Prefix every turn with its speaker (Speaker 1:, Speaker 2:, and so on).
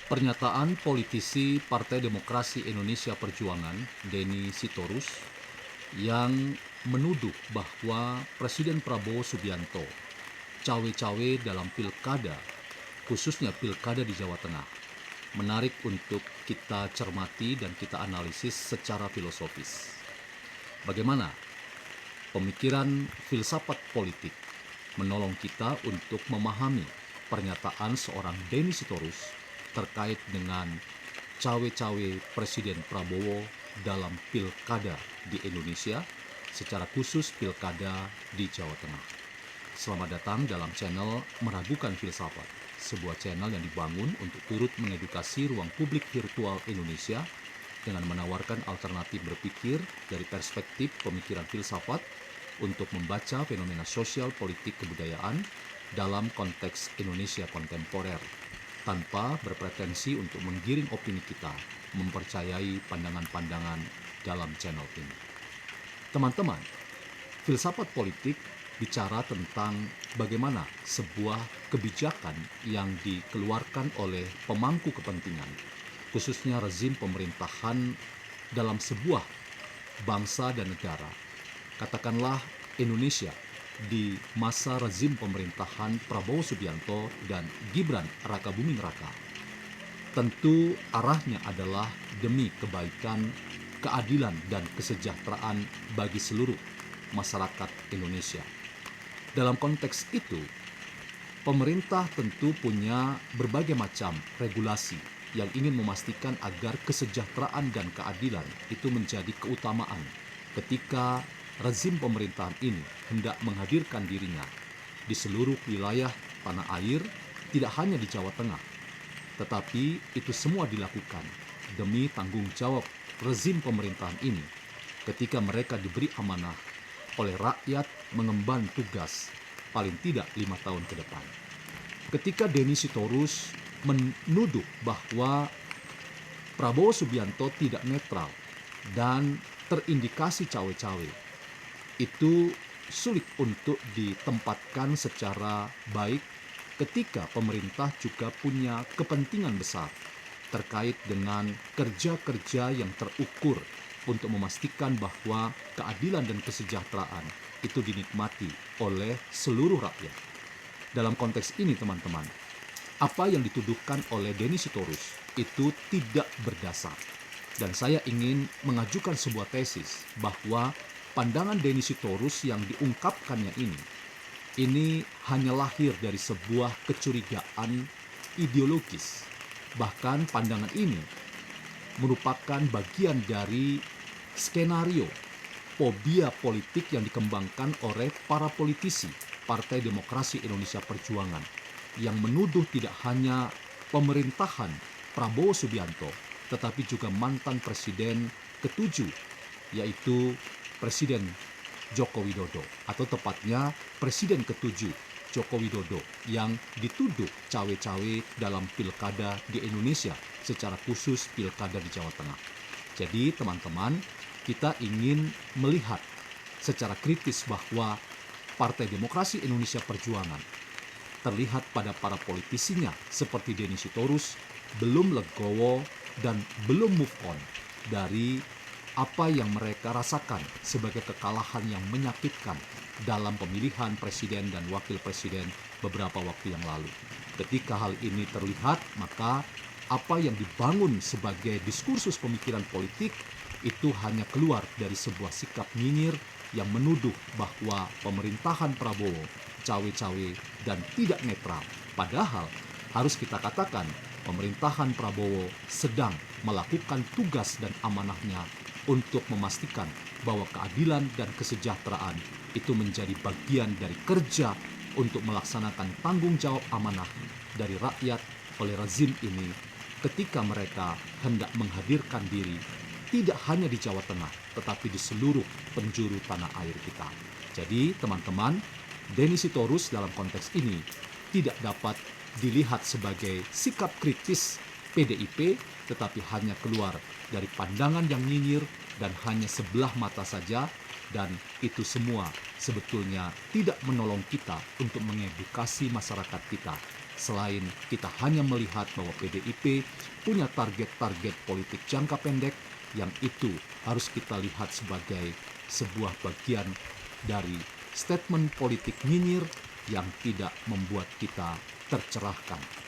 Speaker 1: Pernyataan politisi Partai Demokrasi Indonesia Perjuangan, Denny Sitorus, yang menuduh bahwa Presiden Prabowo Subianto cawe-cawe dalam pilkada, khususnya pilkada di Jawa Tengah, menarik untuk kita cermati dan kita analisis secara filosofis. Bagaimana pemikiran filsafat politik menolong kita untuk memahami pernyataan seorang Denny Sitorus terkait dengan cawe-cawe Presiden Prabowo dalam pilkada di Indonesia, secara khusus pilkada di Jawa Tengah. Selamat datang dalam channel Meragukan Filsafat, sebuah channel yang dibangun untuk turut mengedukasi ruang publik virtual Indonesia dengan menawarkan alternatif berpikir dari perspektif pemikiran filsafat untuk membaca fenomena sosial, politik, kebudayaan dalam konteks Indonesia kontemporer, tanpa berpretensi untuk menggiring opini kita mempercayai pandangan-pandangan dalam channel ini. Teman-teman, filsafat politik bicara tentang bagaimana sebuah kebijakan yang dikeluarkan oleh pemangku kepentingan, khususnya rezim pemerintahan dalam sebuah bangsa dan negara, katakanlah Indonesia di masa rezim pemerintahan Prabowo Subianto dan Gibran Rakabuming Raka. Tentu arahnya adalah demi kebaikan, keadilan, dan kesejahteraan bagi seluruh masyarakat Indonesia. Dalam konteks itu, pemerintah tentu punya berbagai macam regulasi yang ingin memastikan agar kesejahteraan dan keadilan itu menjadi keutamaan ketika rezim pemerintahan ini hendak menghadirkan dirinya di seluruh wilayah tanah air, tidak hanya di Jawa Tengah, tetapi itu semua dilakukan demi tanggung jawab rezim pemerintahan ini ketika mereka diberi amanah oleh rakyat mengemban tugas paling tidak 5 tahun ke depan. Ketika Denny Sitorus menuduh bahwa Prabowo Subianto tidak netral dan terindikasi cawe-cawe, itu sulit untuk ditempatkan secara baik ketika pemerintah juga punya kepentingan besar terkait dengan kerja-kerja yang terukur untuk memastikan bahwa keadilan dan kesejahteraan itu dinikmati oleh seluruh rakyat. Dalam konteks ini, teman-teman, apa yang dituduhkan oleh Denny Sitorus itu tidak berdasar. Dan saya ingin mengajukan sebuah tesis bahwa pandangan Denny Sitorus yang diungkapkannya ini hanya lahir dari sebuah kecurigaan ideologis. Bahkan pandangan ini merupakan bagian dari skenario fobia politik yang dikembangkan oleh para politisi Partai Demokrasi Indonesia Perjuangan yang menuduh tidak hanya pemerintahan Prabowo Subianto, tetapi juga mantan presiden ketujuh, yaitu Presiden Joko Widodo, atau tepatnya Presiden ketujuh Joko Widodo yang dituduh cawe-cawe dalam pilkada di Indonesia, secara khusus pilkada di Jawa Tengah. Jadi teman-teman, kita ingin melihat secara kritis bahwa Partai Demokrasi Indonesia Perjuangan terlihat pada para politisinya seperti Denny Sitorus belum legowo dan belum move on dari apa yang mereka rasakan sebagai kekalahan yang menyakitkan dalam pemilihan presiden dan wakil presiden beberapa waktu yang lalu. Ketika hal ini terlihat, maka apa yang dibangun sebagai diskursus pemikiran politik itu hanya keluar dari sebuah sikap nyinyir yang menuduh bahwa pemerintahan Prabowo cawe-cawe dan tidak netral. Padahal harus kita katakan pemerintahan Prabowo sedang melakukan tugas dan amanahnya untuk memastikan bahwa keadilan dan kesejahteraan itu menjadi bagian dari kerja untuk melaksanakan tanggung jawab amanah dari rakyat oleh rezim ini ketika mereka hendak menghadirkan diri tidak hanya di Jawa Tengah, tetapi di seluruh penjuru tanah air kita. Jadi teman-teman, Denny Sitorus dalam konteks ini tidak dapat dilihat sebagai sikap kritis PDIP, tetapi hanya keluar dari pandangan yang nyinyir dan hanya sebelah mata saja, dan itu semua sebetulnya tidak menolong kita untuk mengedukasi masyarakat kita Selain kita hanya melihat bahwa PDIP punya target-target politik jangka pendek, yang itu harus kita lihat sebagai sebuah bagian dari statement politik nyinyir yang tidak membuat kita tercerahkan.